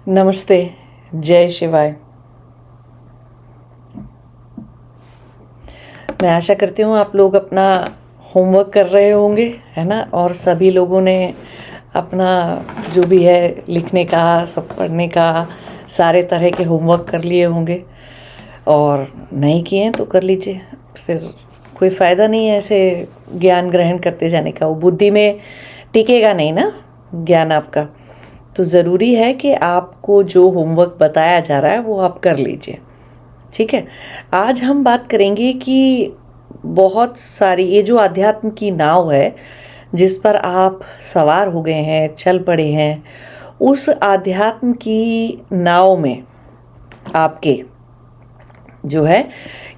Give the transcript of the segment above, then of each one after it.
नमस्ते। जय शिवाय। मैं आशा करती हूँ आप लोग अपना होमवर्क कर रहे होंगे, है ना। और सभी लोगों ने अपना जो भी है लिखने का, सब पढ़ने का, सारे तरह के होमवर्क कर लिए होंगे। और नहीं किए हैं तो कर लीजिए, फिर कोई फ़ायदा नहीं है ऐसे ज्ञान ग्रहण करते जाने का। वो बुद्धि में टिकेगा नहीं ना ज्ञान आपका। तो ज़रूरी है कि आपको जो होमवर्क बताया जा रहा है वो आप कर लीजिए। ठीक है। आज हम बात करेंगे कि बहुत सारी ये जो अध्यात्म की नाव है जिस पर आप सवार हो गए हैं, चल पड़े हैं, उस आध्यात्म की नाव में आपके जो है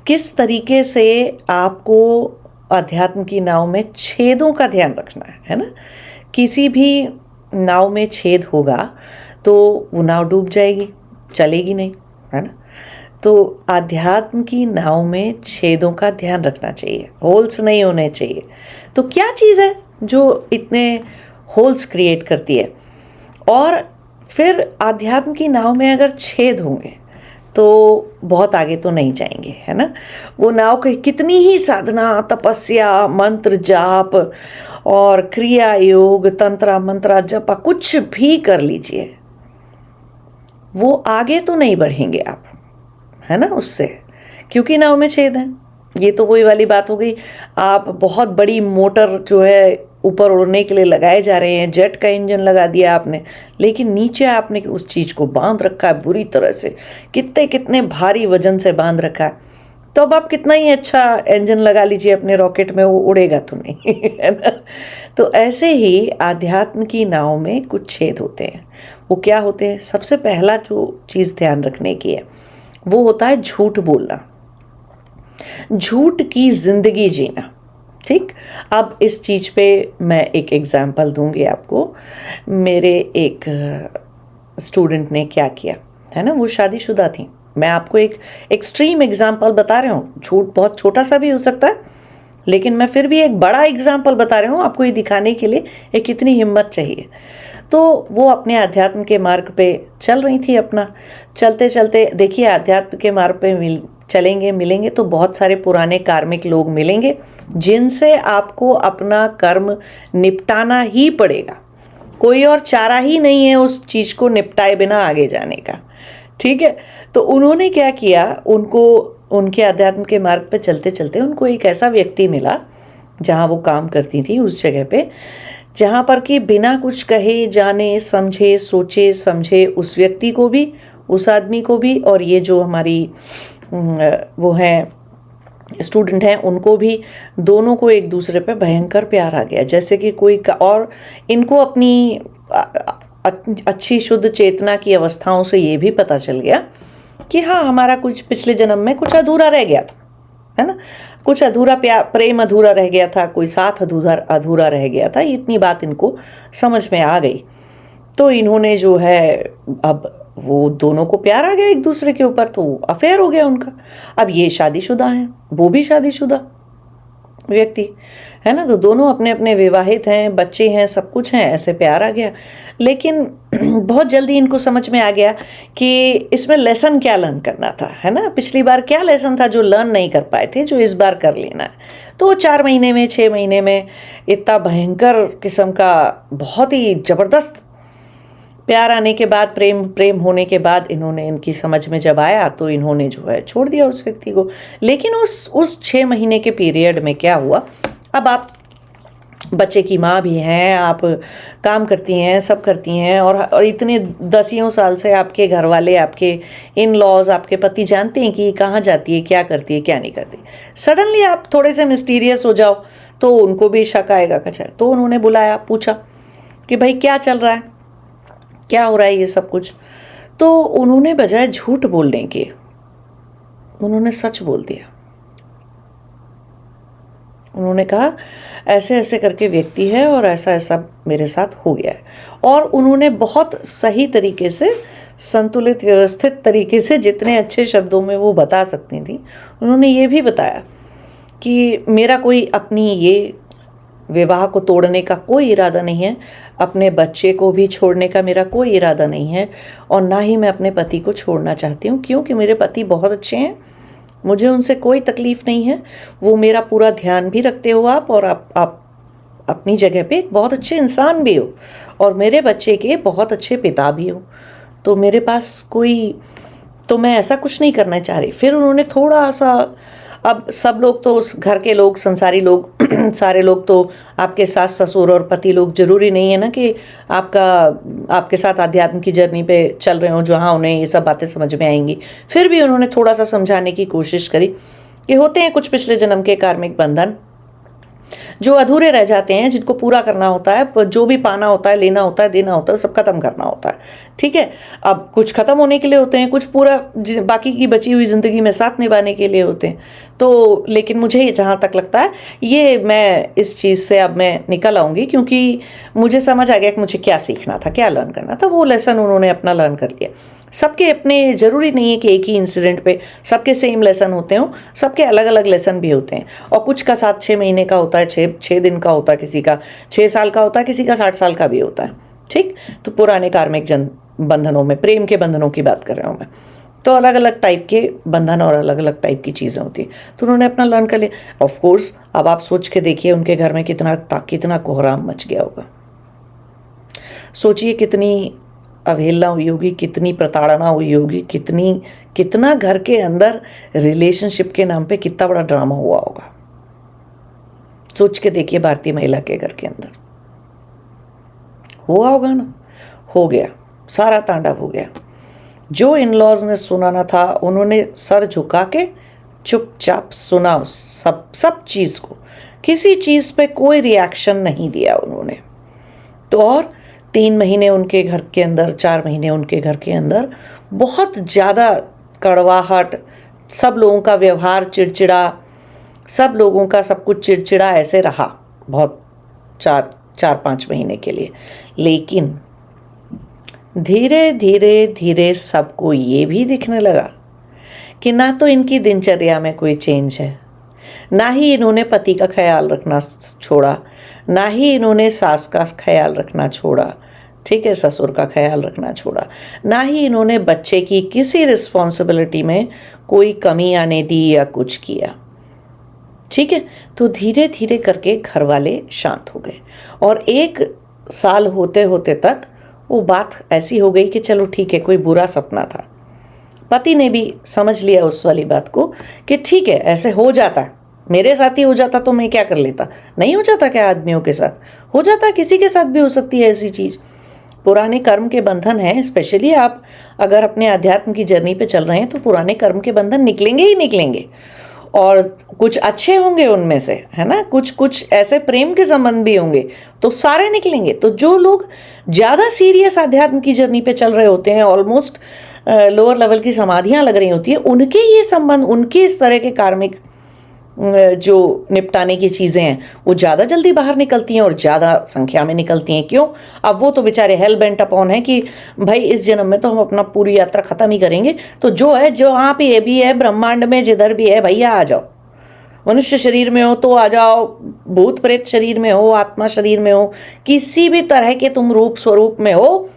किस तरीके से आपको अध्यात्म की नाव में छेदों का ध्यान रखना है ना। किसी भी नाव में छेद होगा तो वो नाव डूब जाएगी, चलेगी नहीं, है ना। तो आध्यात्म की नाव में छेदों का ध्यान रखना चाहिए, होल्स नहीं होने चाहिए। तो क्या चीज़ है जो इतने होल्स क्रिएट करती है? और फिर आध्यात्म की नाव में अगर छेद होंगे तो बहुत आगे तो नहीं जाएंगे, है ना। वो नाव के कितनी ही साधना, तपस्या, मंत्र जाप और क्रिया योग, तंत्रा मंत्रा जपा कुछ भी कर लीजिए, वो आगे तो नहीं बढ़ेंगे आप, है ना, उससे, क्योंकि नाव में छेद है। ये तो वही वाली बात हो गई। आप बहुत बड़ी मोटर जो है ऊपर उड़ने के लिए लगाए जा रहे हैं, जेट का इंजन लगा दिया आपने, लेकिन नीचे आपने उस चीज़ को बांध रखा है बुरी तरह से, कितने कितने भारी वजन से बांध रखा है। तो अब आप कितना ही अच्छा इंजन लगा लीजिए अपने रॉकेट में, वो उड़ेगा तो नहीं है ना। तो ऐसे ही आध्यात्म की नाव में कुछ छेद होते हैं। वो क्या होते हैं? सबसे पहला जो चीज़ ध्यान रखने की है वो होता है झूठ बोलना, झूठ की जिंदगी जीना। ठीक। अब इस चीज़ पे मैं एक एग्जाम्पल दूंगी आपको। मेरे एक स्टूडेंट ने क्या किया, है ना, वो शादीशुदा थी। मैं आपको एक एक्सट्रीम एग्जाम्पल बता रहा हूँ, झूठ बहुत छोटा सा भी हो सकता है, लेकिन मैं फिर भी एक बड़ा एग्जाम्पल बता रहा हूँ आपको, ये दिखाने के लिए एक कितनी हिम्मत चाहिए। तो वो अपने अध्यात्म के मार्ग पे चल रही थी अपना। चलते चलते देखिए, अध्यात्म के मार्ग पे चलेंगे, मिलेंगे तो बहुत सारे पुराने कार्मिक लोग मिलेंगे जिनसे आपको अपना कर्म निपटाना ही पड़ेगा। कोई और चारा ही नहीं है उस चीज़ को निपटाए बिना आगे जाने का। ठीक है। तो उन्होंने क्या किया, उनको उनके अध्यात्म के मार्ग पे चलते चलते उनको एक ऐसा व्यक्ति मिला जहाँ वो काम करती थी, उस जगह पे जहाँ पर कि बिना कुछ कहे, जाने समझे, सोचे समझे उस व्यक्ति को भी, उस आदमी को भी, और ये जो हमारी वो हैं स्टूडेंट हैं उनको भी, दोनों को एक दूसरे पे भयंकर प्यार आ गया। जैसे कि और इनको अपनी अच्छी शुद्ध चेतना की अवस्थाओं से ये भी पता चल गया कि हाँ, हमारा कुछ पिछले जन्म में कुछ अधूरा रह गया था, है ना। कुछ अधूरा प्रेम अधूरा रह गया था, कोई साथ अधूरा रह गया था। इतनी बात इनको समझ में आ गई। तो इन्होंने जो है, अब वो दोनों को प्यार आ गया एक दूसरे के ऊपर, तो अफेयर हो गया उनका। अब ये शादीशुदा हैं, वो भी शादीशुदा व्यक्ति, है ना। तो दोनों अपने अपने विवाहित हैं, बच्चे हैं, सब कुछ हैं, ऐसे प्यार आ गया। लेकिन बहुत जल्दी इनको समझ में आ गया कि इसमें लेसन क्या लर्न करना था, है ना। पिछली बार क्या लेसन था जो लर्न नहीं कर पाए थे, जो इस बार कर लेना है। तो 4 महीने में, 6 महीने में इतना भयंकर किस्म का बहुत ही ज़बरदस्त प्यार आने के बाद, प्रेम होने के बाद, इन्होंने, इनकी समझ में जब आया तो इन्होंने जो है छोड़ दिया उस व्यक्ति को। लेकिन उस 6 महीने के पीरियड में क्या हुआ, अब आप बच्चे की माँ भी हैं, आप काम करती हैं, सब करती हैं, और इतने दसियों साल से आपके घर वाले, आपके इन लॉज, आपके पति जानते हैं कि कहाँ जाती है, क्या करती है, क्या नहीं करती। सडनली आप थोड़े से मिस्टीरियस हो जाओ तो उनको भी शक आएगा। कचा तो उन्होंने बुलाया, पूछा कि भाई क्या चल रहा है, क्या हो रहा है ये सब कुछ। तो उन्होंने बजाय झूठ बोलने के, उन्होंने सच बोल दिया। उन्होंने कहा ऐसे ऐसे करके व्यक्ति है और ऐसा ऐसा मेरे साथ हो गया है। और उन्होंने बहुत सही तरीके से, संतुलित व्यवस्थित तरीके से, जितने अच्छे शब्दों में वो बता सकती थी, उन्होंने ये भी बताया कि मेरा कोई अपनी ये विवाह को तोड़ने का कोई इरादा नहीं है, अपने बच्चे को भी छोड़ने का मेरा कोई इरादा नहीं है, और ना ही मैं अपने पति को छोड़ना चाहती हूँ, क्योंकि मेरे पति बहुत अच्छे हैं, मुझे उनसे कोई तकलीफ़ नहीं है। वो मेरा पूरा ध्यान भी रखते हो आप, और आप अपनी जगह पे एक बहुत अच्छे इंसान भी हो, और मेरे बच्चे के बहुत अच्छे पिता भी हो। तो मेरे पास कोई, तो मैं ऐसा कुछ नहीं करना चाह रही। फिर उन्होंने थोड़ा सा, अब सब लोग तो उस घर के लोग, संसारी लोग सारे लोग तो आपके सास ससुर और पति लोग, ज़रूरी नहीं है ना कि आपके साथ आध्यात्म की जर्नी पे चल रहे हों जहाँ उन्हें ये सब बातें समझ में आएंगी। फिर भी उन्होंने थोड़ा सा समझाने की कोशिश करी कि होते हैं कुछ पिछले जन्म के कार्मिक बंधन जो अधूरे रह जाते हैं, जिनको पूरा करना होता है, जो भी पाना होता है, लेना होता है, देना होता है, सब खत्म करना होता है। ठीक है, अब कुछ खत्म होने के लिए होते हैं, कुछ पूरा बाकी की बची हुई ज़िंदगी में साथ निभाने के लिए होते हैं। तो लेकिन मुझे जहाँ तक लगता है, ये मैं इस चीज़ से अब मैं निकल आऊँगी, क्योंकि मुझे समझ आ गया कि मुझे क्या सीखना था, क्या लर्न करना था। वो लेसन उन्होंने अपना लर्न कर लिया। सबके अपने, ज़रूरी नहीं है कि एक ही इंसिडेंट पे सबके सेम लेसन होते हों, सबके अलग अलग लेसन भी होते हैं। और कुछ का साथ 6 महीने का होता है, 6 दिन का होता है, किसी का 6 साल का होता है, किसी का 60 साल का भी होता है। ठीक, तो पुराने कार्मिक बंधनों में, प्रेम के बंधनों की बात कर रहा हूँ मैं। तो अलग अलग टाइप के बंधन और अलग अलग टाइप की चीज़ें होती हैं, तो उन्होंने अपना लर्न कर लिया। ऑफ कोर्स अब आप सोच के देखिए उनके घर में कितना कोहराम मच गया होगा। सोचिए कितनी अवहेलना हुई होगी, कितनी प्रताड़ना हुई होगी, कितना घर के अंदर रिलेशनशिप के नाम पे कितना बड़ा ड्रामा हुआ होगा। सोच के देखिए भारतीय महिला के घर के अंदर हुआ होगा ना। हो गया, सारा तांडव हो गया। जो इन लॉज ने सुनाना था उन्होंने सर झुका के चुपचाप सुना, सब चीज़ को, किसी चीज़ पे कोई रिएक्शन नहीं दिया उन्होंने। तो और 3 महीने उनके घर के अंदर, 4 महीने उनके घर के अंदर बहुत ज़्यादा कड़वाहट, सब लोगों का व्यवहार चिड़चिड़ा, सब लोगों का सब कुछ चिड़चिड़ा ऐसे रहा बहुत 4-5 महीने के लिए। लेकिन धीरे धीरे धीरे सबको ये भी दिखने लगा कि ना तो इनकी दिनचर्या में कोई चेंज है, ना ही इन्होंने पति का ख्याल रखना छोड़ा, ना ही इन्होंने सास का ख्याल रखना छोड़ा, ठीक है, ससुर का ख्याल रखना छोड़ा, ना ही इन्होंने बच्चे की किसी रिस्पॉन्सिबिलिटी में कोई कमी आने दी या कुछ किया। ठीक है, तो धीरे धीरे करके घर वाले शांत हो गए, और 1 साल होते होते तक वो बात ऐसी हो गई कि चलो ठीक है, कोई बुरा सपना था। पति ने भी समझ लिया उस वाली बात को कि ठीक है, ऐसे हो जाता है, मेरे साथ ही हो जाता तो मैं क्या कर लेता, नहीं हो जाता क्या आदमियों के साथ, हो जाता, किसी के साथ भी हो सकती है ऐसी चीज़। पुराने कर्म के बंधन हैं, स्पेशली आप अगर अपने अध्यात्म की जर्नी पे चल रहे हैं तो पुराने कर्म के बंधन निकलेंगे ही निकलेंगे, और कुछ अच्छे होंगे उनमें से, है ना, कुछ ऐसे प्रेम के संबंध भी होंगे, तो सारे निकलेंगे। तो जो लोग ज़्यादा सीरियस आध्यात्म की जर्नी पे चल रहे होते हैं, ऑलमोस्ट लोअर लेवल की समाधियाँ लग रही होती है, उनके ये संबंध, उनके इस तरह के कार्मिक जो निपटाने की चीज़ें हैं वो ज़्यादा जल्दी बाहर निकलती हैं और ज़्यादा संख्या में निकलती हैं। क्यों? अब वो तो बेचारे हेल बेंट अपॉन है कि भाई इस जन्म में तो हम अपना पूरी यात्रा ख़त्म ही करेंगे, तो जो है, जो यहाँ पे ये भी है, ब्रह्मांड में जिधर भी है भैया आ जाओ, मनुष्य शरीर में हो तो आ जाओ, भूत प्रेत शरीर में हो, आत्मा शरीर में हो, किसी भी तरह के तुम रूप स्वरूप में हो,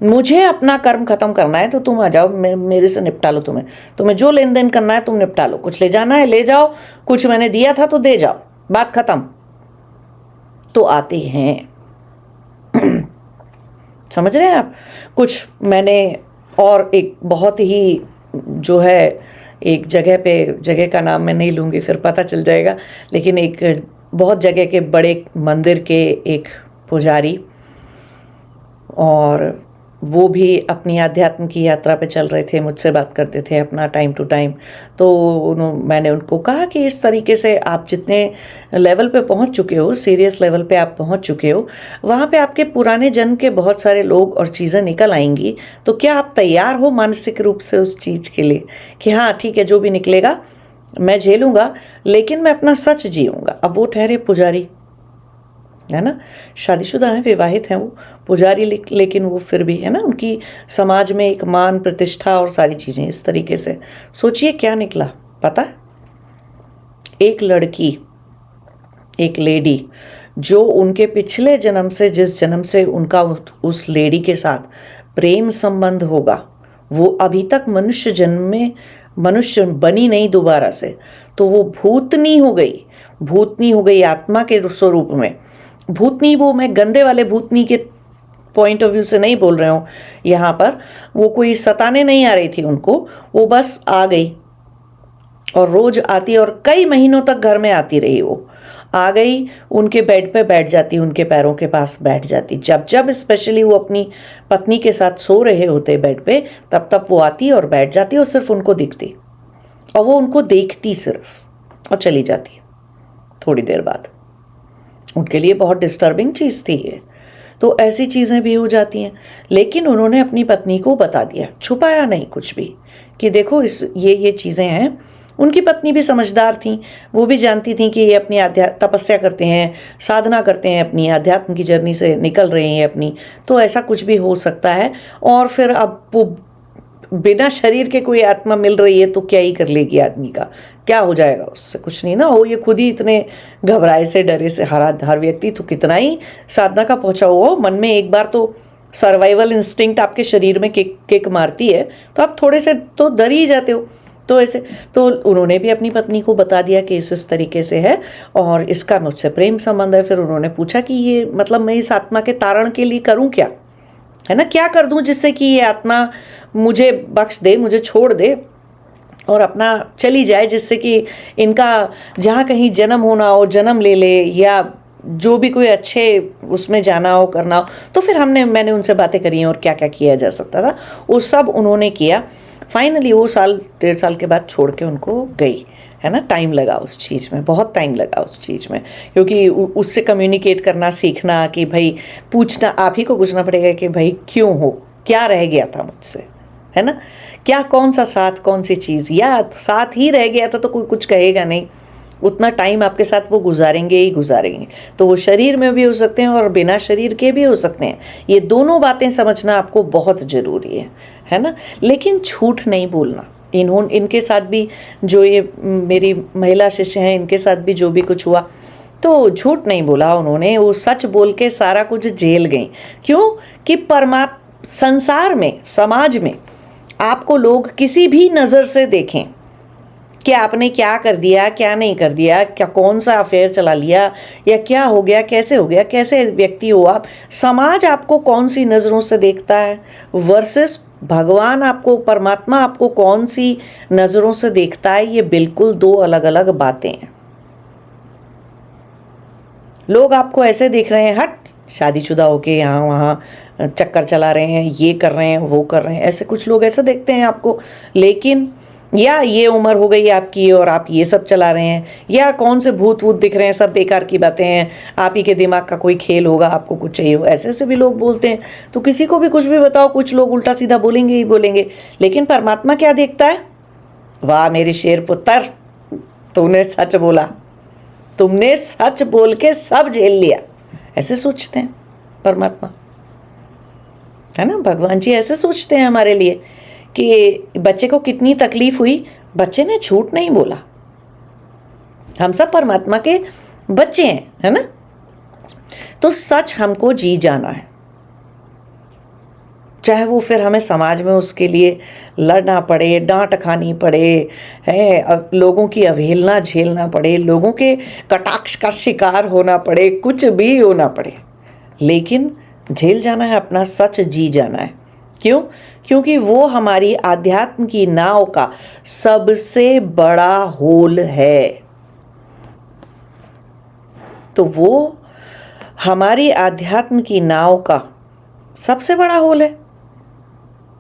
मुझे अपना कर्म खत्म करना है तो तुम आ जाओ, मेरे से निपटा लो। तुम्हें जो लेन देन करना है तुम निपटा लो, कुछ ले जाना है ले जाओ, कुछ मैंने दिया था तो दे जाओ, बात खत्म। तो आते हैं समझ रहे हैं आप? कुछ मैंने, और एक बहुत ही जो है, एक जगह का नाम मैं नहीं लूँगी, फिर पता चल जाएगा, लेकिन एक बहुत जगह के बड़े मंदिर के एक पुजारी, और वो भी अपनी आध्यात्म की यात्रा पे चल रहे थे, मुझसे बात करते थे अपना टाइम टू टाइम। तो मैंने उनको कहा कि इस तरीके से आप जितने लेवल पे पहुंच चुके हो, सीरियस लेवल पे आप पहुंच चुके हो, वहाँ पे आपके पुराने जन्म के बहुत सारे लोग और चीज़ें निकल आएंगी। तो क्या आप तैयार हो मानसिक रूप से उस चीज़ के लिए कि हाँ ठीक है, जो भी निकलेगा मैं झेलूँगा, लेकिन मैं अपना सच जीऊँगा। अब वो ठहरे पुजारी, है ना, शादीशुदा हैं, विवाहित हैं वो पुजारी, लेकिन वो फिर भी, है ना, उनकी समाज में एक मान प्रतिष्ठा और सारी चीज़ें इस तरीके से। सोचिए क्या निकला, पता है? एक लड़की, एक लेडी जो उनके पिछले जन्म से, जिस जन्म से उनका उस लेडी के साथ प्रेम संबंध होगा, वो अभी तक मनुष्य जन्म में मनुष्य बनी नहीं दोबारा से, तो वो भूतनी हो गई, भूतनी हो गई आत्मा के स्वरूप में। भूतनी, वो मैं गंदे वाले भूतनी के पॉइंट ऑफ व्यू से नहीं बोल रहा हूँ यहाँ पर, वो कोई सताने नहीं आ रही थी उनको, वो बस आ गई और रोज आती और कई महीनों तक घर में आती रही। वो आ गई, उनके बेड पे बैठ जाती, उनके पैरों के पास बैठ जाती, जब जब स्पेशली वो अपनी पत्नी के साथ सो रहे होते बेड पे, तब तब वो आती और बैठ जाती और सिर्फ उनको दिखती और वो उनको देखती सिर्फ और चली जाती थोड़ी देर बाद। उनके लिए बहुत डिस्टर्बिंग चीज़ थी ये। तो ऐसी चीज़ें भी हो जाती हैं, लेकिन उन्होंने अपनी पत्नी को बता दिया, छुपाया नहीं कुछ भी, कि देखो ये चीज़ें हैं। उनकी पत्नी भी समझदार थी, वो भी जानती थी कि ये अपनी तपस्या करते हैं, साधना करते हैं, अपनी आध्यात्म की जर्नी से निकल रहे हैं अपनी, तो ऐसा कुछ भी हो सकता है। और फिर अब वो बिना शरीर के कोई आत्मा मिल रही है तो क्या ही कर लेगी आदमी का, क्या हो जाएगा उससे, कुछ नहीं ना हो। ये खुद ही इतने घबराए से, डरे से, हर व्यक्ति तो कितना ही साधना का पहुंचा हुआ हो, मन में एक बार तो सर्वाइवल इंस्टिंक्ट आपके शरीर में किक मारती है, तो आप थोड़े से तो डर ही जाते हो। तो ऐसे, तो उन्होंने भी अपनी पत्नी को बता दिया कि इस तरीके से है और इसका मुझसे प्रेम संबंध है। फिर उन्होंने पूछा कि ये मतलब मैं इस आत्मा के तारण के लिए करूं क्या, है ना, क्या कर दूं जिससे कि ये आत्मा मुझे बख्श दे, मुझे छोड़ दे और अपना चली जाए, जिससे कि इनका जहाँ कहीं जन्म होना हो जन्म ले ले, या जो भी कोई अच्छे उसमें जाना हो, करना हो। तो फिर मैंने उनसे बातें करी हैं और क्या क्या किया जा सकता था वो सब उन्होंने किया। फाइनली वो 1.5 साल के बाद छोड़ के उनको गई, है ना। टाइम लगा उस चीज़ में, बहुत टाइम लगा उस चीज़ में, क्योंकि उससे कम्युनिकेट करना सीखना, कि भाई पूछना, आप ही को पूछना पड़ेगा कि भाई क्यों हो, क्या रह गया था मुझसे, है ना, क्या, कौन सा साथ, कौन सी चीज़, या साथ ही रह गया था तो कोई कुछ कहेगा नहीं। उतना टाइम आपके साथ वो गुजारेंगे ही गुजारेंगे। तो वो शरीर में भी हो सकते हैं और बिना शरीर के भी हो सकते हैं। ये दोनों बातें समझना आपको बहुत ज़रूरी है ना। लेकिन झूठ नहीं बोलना। इनके साथ भी, जो ये मेरी महिला शिष्य हैं, इनके साथ भी जो भी कुछ हुआ, तो झूठ नहीं बोला उन्होंने, वो सच बोल के सारा कुछ झेल गई। क्यों कि संसार में, समाज में आपको लोग किसी भी नज़र से देखें कि आपने क्या कर दिया, क्या नहीं कर दिया, क्या कौन सा अफेयर चला लिया, या क्या हो गया, कैसे हो गया, कैसे व्यक्ति हो आप, समाज आपको कौन सी नज़रों से देखता है वर्सेस भगवान आपको, परमात्मा आपको कौन सी नज़रों से देखता है, ये बिल्कुल दो अलग अलग बातें हैं। लोग आपको ऐसे देख रहे हैं, हट शादीशुदा होके यहाँ वहाँ चक्कर चला रहे हैं, ये कर रहे हैं, वो कर रहे हैं, ऐसे कुछ लोग ऐसे देखते हैं आपको। लेकिन या ये उम्र हो गई आपकी और आप ये सब चला रहे हैं, या कौन से भूत वूत दिख रहे हैं, सब बेकार की बातें हैं, आप ही के दिमाग का कोई खेल होगा, आपको कुछ चाहिए हो, ऐसे से भी लोग बोलते हैं। तो किसी को भी कुछ भी बताओ, कुछ लोग उल्टा सीधा बोलेंगे ही बोलेंगे। लेकिन परमात्मा क्या देखता है, वाह मेरे शेर पुत्र, तुमने सच बोला, तुमने सच बोल के सब झेल लिया, ऐसे सोचते हैं परमात्मा, है ना। भगवान जी ऐसे सोचते हैं हमारे लिए कि बच्चे को कितनी तकलीफ हुई, बच्चे ने झूठ नहीं बोला। हम सब परमात्मा के बच्चे हैं, है ना। तो सच हमको जी जाना है, चाहे वो फिर हमें समाज में उसके लिए लड़ना पड़े, डांट खानी पड़े, है, लोगों की अवहेलना झेलना पड़े, लोगों के कटाक्ष का शिकार होना पड़े, कुछ भी होना पड़े, लेकिन झेल जाना है, अपना सच जी जाना है। क्यों? क्योंकि वो हमारी आध्यात्म की नाव का सबसे बड़ा होल है। तो वो हमारी आध्यात्म की नाव का सबसे बड़ा होल है।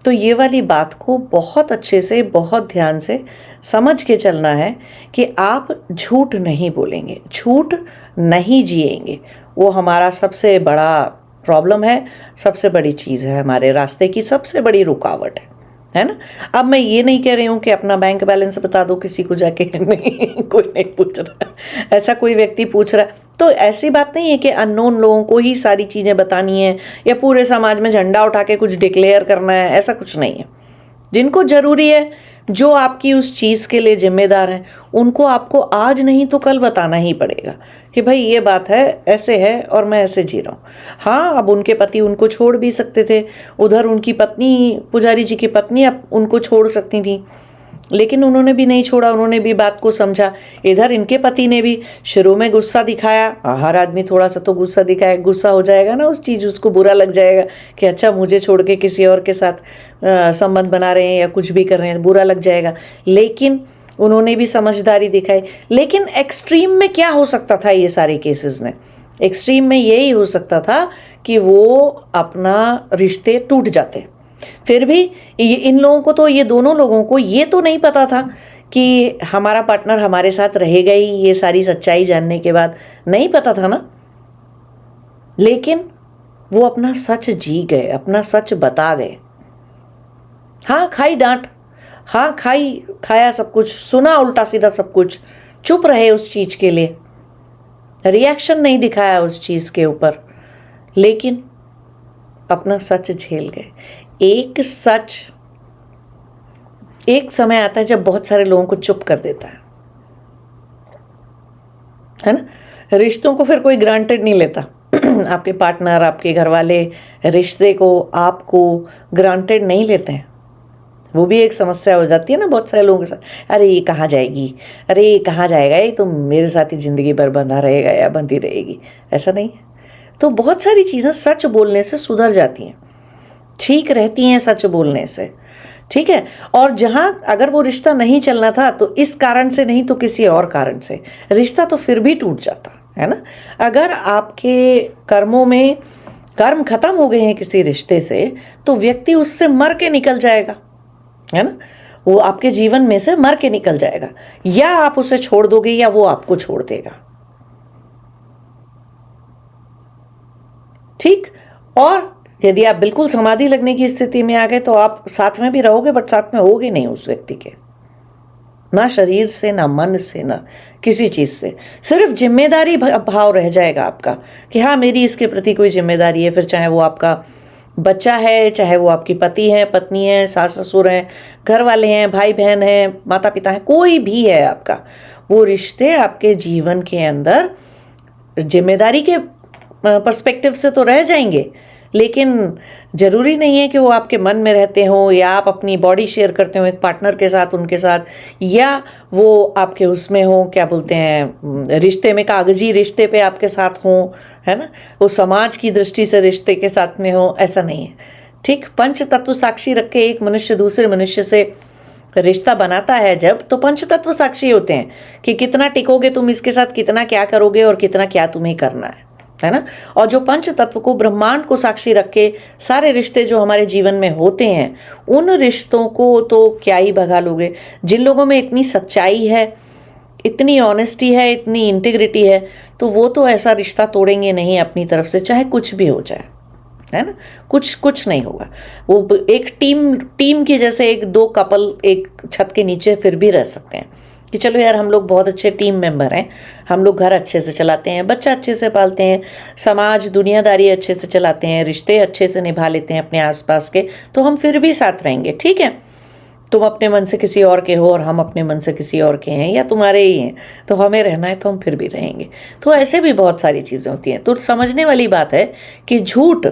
तो ये वाली बात को बहुत अच्छे से, बहुत ध्यान से समझ के चलना है कि आप झूठ नहीं बोलेंगे, झूठ नहीं जिएंगे। वो हमारा सबसे बड़ा प्रॉब्लम है, सबसे बड़ी चीज़ है, हमारे रास्ते की सबसे बड़ी रुकावट है ना। अब मैं ये नहीं कह रही हूँ कि अपना बैंक बैलेंस बता दो किसी को जाके, नहीं, कोई नहीं पूछ रहा, ऐसा कोई व्यक्ति पूछ रहा तो ऐसी बात नहीं है कि अननोन लोगों को ही सारी चीज़ें बतानी है या पूरे समाज में झंडा उठा के कुछ डिक्लेयर करना है, ऐसा कुछ नहीं है। जिनको ज़रूरी है, जो आपकी उस चीज़ के लिए जिम्मेदार हैं, उनको आपको आज नहीं तो कल बताना ही पड़ेगा, कि भाई ये बात है, ऐसे है और मैं ऐसे जी रहा हूँ। हाँ, अब उनके पति उनको छोड़ भी सकते थे, उधर उनकी पत्नी, पुजारी जी की पत्नी अब उनको छोड़ सकती थी, लेकिन उन्होंने भी नहीं छोड़ा, उन्होंने भी बात को समझा। इधर इनके पति ने भी शुरू में गुस्सा दिखाया, हर आदमी थोड़ा सा तो गुस्सा दिखाए, गुस्सा हो जाएगा ना उस चीज़, उसको बुरा लग जाएगा कि अच्छा मुझे छोड़ के किसी और के साथ संबंध बना रहे हैं या कुछ भी कर रहे हैं, बुरा लग जाएगा। लेकिन उन्होंने भी समझदारी दिखाई। लेकिन एक्सट्रीम में क्या हो सकता था ये सारे केसेस में? एक्सट्रीम में यही हो सकता था कि वो अपना रिश्ते टूट जाते। फिर भी इन लोगों को तो, ये दोनों लोगों को ये तो नहीं पता था कि हमारा पार्टनर हमारे साथ रहेगा ही, ये सारी सच्चाई जानने के बाद नहीं पता था ना। लेकिन वो अपना सच जी गए, अपना सच बता गए। हाँ, खाई डांट, हाँ खाया सब कुछ, सुना उल्टा सीधा सब कुछ, चुप रहे उस चीज़ के लिए, रिएक्शन नहीं दिखाया उस चीज़ के ऊपर, लेकिन अपना सच झेल गए। एक सच एक समय आता है जब बहुत सारे लोगों को चुप कर देता है ना। रिश्तों को फिर कोई ग्रांटेड नहीं लेता। आपके पार्टनर, आपके घर वाले रिश्ते को, आपको ग्रांटेड नहीं लेते हैं। वो भी एक समस्या हो जाती है ना बहुत सारे लोगों के साथ। अरे ये कहाँ जाएगी, अरे ये कहाँ जाएगा, ये तो मेरे साथ ही ज़िंदगी भर बंधा रहेगा या बंधी रहेगी। ऐसा नहीं है। तो बहुत सारी चीज़ें सच बोलने से सुधर जाती हैं, ठीक रहती हैं सच बोलने से, ठीक है। और जहाँ अगर वो रिश्ता नहीं चलना था तो इस कारण से नहीं तो किसी और कारण से, रिश्ता तो फिर भी टूट जाता है ना। अगर आपके कर्मों में कर्म खत्म हो गए हैं किसी रिश्ते से, तो व्यक्ति उससे मर के निकल जाएगा, है ना। वो आपके जीवन में से मर के निकल जाएगा, या आप उसे छोड़ दोगे या वो आपको छोड़ देगा, ठीक। और यदि आप बिल्कुल समाधि लगने की स्थिति में आ गए तो आप साथ में भी रहोगे, बट साथ में होगे नहीं उस व्यक्ति के, ना शरीर से, ना मन से, ना किसी चीज़ से। सिर्फ जिम्मेदारी भाव रह जाएगा आपका कि हाँ मेरी इसके प्रति कोई जिम्मेदारी है। फिर चाहे वो आपका बच्चा है, चाहे वो आपकी पति है, पत्नी है, सास ससुर हैं, घर वाले हैं, भाई बहन हैं, माता पिता हैं, कोई भी है आपका, वो रिश्ते आपके जीवन के अंदर जिम्मेदारी के पर्सपेक्टिव से तो रह जाएंगे, लेकिन ज़रूरी नहीं है कि वो आपके मन में रहते हों, या आप अपनी बॉडी शेयर करते हो एक पार्टनर के साथ, उनके साथ, या वो आपके उसमें हो, क्या बोलते हैं, रिश्ते में, कागजी रिश्ते पे आपके साथ हों, है ना, वो समाज की दृष्टि से रिश्ते के साथ में हो, ऐसा नहीं है, ठीक। पंच तत्व साक्षी रख के एक मनुष्य दूसरे मनुष्य से रिश्ता बनाता है जब, तो पंच तत्व साक्षी होते हैं कि कितना टिकोगे तुम इसके साथ, कितना क्या करोगे और कितना क्या तुम्हें करना है ना। और जो पंच तत्व को, ब्रह्मांड को साक्षी रख के सारे रिश्ते जो हमारे जीवन में होते हैं, उन रिश्तों को तो क्या ही भगा लोगे। जिन लोगों में इतनी सच्चाई है, इतनी ऑनेस्टी है, इतनी इंटीग्रिटी है, तो वो तो ऐसा रिश्ता तोड़ेंगे नहीं अपनी तरफ से, चाहे कुछ भी हो जाए, है ना। कुछ नहीं होगा। वो एक टीम की जैसे, एक दो कपल एक छत के नीचे फिर भी रह सकते हैं कि चलो यार हम लोग बहुत अच्छे टीम मेंबर हैं, हम लोग घर अच्छे से चलाते हैं, बच्चा अच्छे से पालते हैं, समाज दुनियादारी अच्छे से चलाते हैं, रिश्ते अच्छे से निभा लेते हैं अपने आसपास के, तो हम फिर भी साथ रहेंगे, ठीक है। तुम अपने मन से किसी और के हो और हम अपने मन से किसी और के हैं, या तुम्हारे ही हैं, तो हमें रहना है तो हम फिर भी रहेंगे। तो ऐसे भी बहुत सारी चीज़ें होती हैं। तो समझने वाली बात है कि झूठ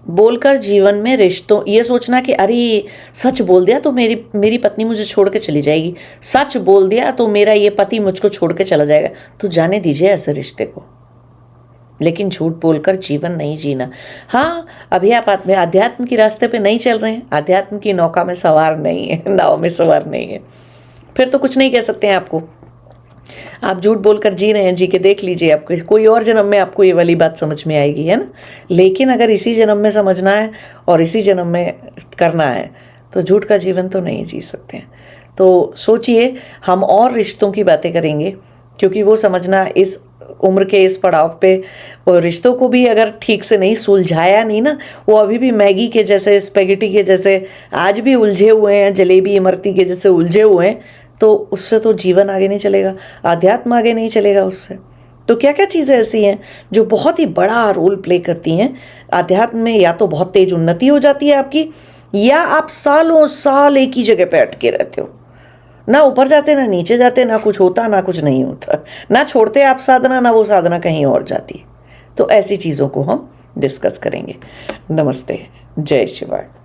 बोलकर जीवन में रिश्तों, ये सोचना कि अरे सच बोल दिया तो मेरी पत्नी मुझे छोड़ के चली जाएगी, सच बोल दिया तो मेरा ये पति मुझको छोड़ के चला जाएगा, तो जाने दीजिए ऐसे रिश्ते को। लेकिन झूठ बोलकर जीवन नहीं जीना। हाँ, अभी आप अध्यात्म की रास्ते पे नहीं चल रहे हैं, अध्यात्म की नौका में सवार नहीं है, नाव में सवार नहीं है, फिर तो कुछ नहीं कह सकते हैं आपको। आप झूठ बोलकर जी रहे हैं, जी के देख लीजिए, आपको कोई और जन्म में आपको ये वाली बात समझ में आएगी, है ना। लेकिन अगर इसी जन्म में समझना है और इसी जन्म में करना है, तो झूठ का जीवन तो नहीं जी सकते हैं। तो सोचिए, हम और रिश्तों की बातें करेंगे, क्योंकि वो समझना इस उम्र के इस पड़ाव पे, और रिश्तों को भी अगर ठीक से नहीं सुलझाया नहीं ना, वो अभी भी मैगी के जैसे, स्पेगेटी के जैसे आज भी उलझे हुए हैं, जलेबी इमरती के जैसे उलझे हुए हैं, तो उससे तो जीवन आगे नहीं चलेगा, आध्यात्म आगे नहीं चलेगा उससे। तो क्या क्या चीज़ें ऐसी हैं जो बहुत ही बड़ा रोल प्ले करती हैं आध्यात्म में? या तो बहुत तेज उन्नति हो जाती है आपकी, या आप सालों साल एक ही जगह पे अटके रहते हो, ना ऊपर जाते ना नीचे जाते, ना कुछ होता ना कुछ नहीं होता, ना छोड़ते आप साधना ना वो साधना कहीं और जाती। तो ऐसी चीज़ों को हम डिस्कस करेंगे। नमस्ते, जय शिवाय।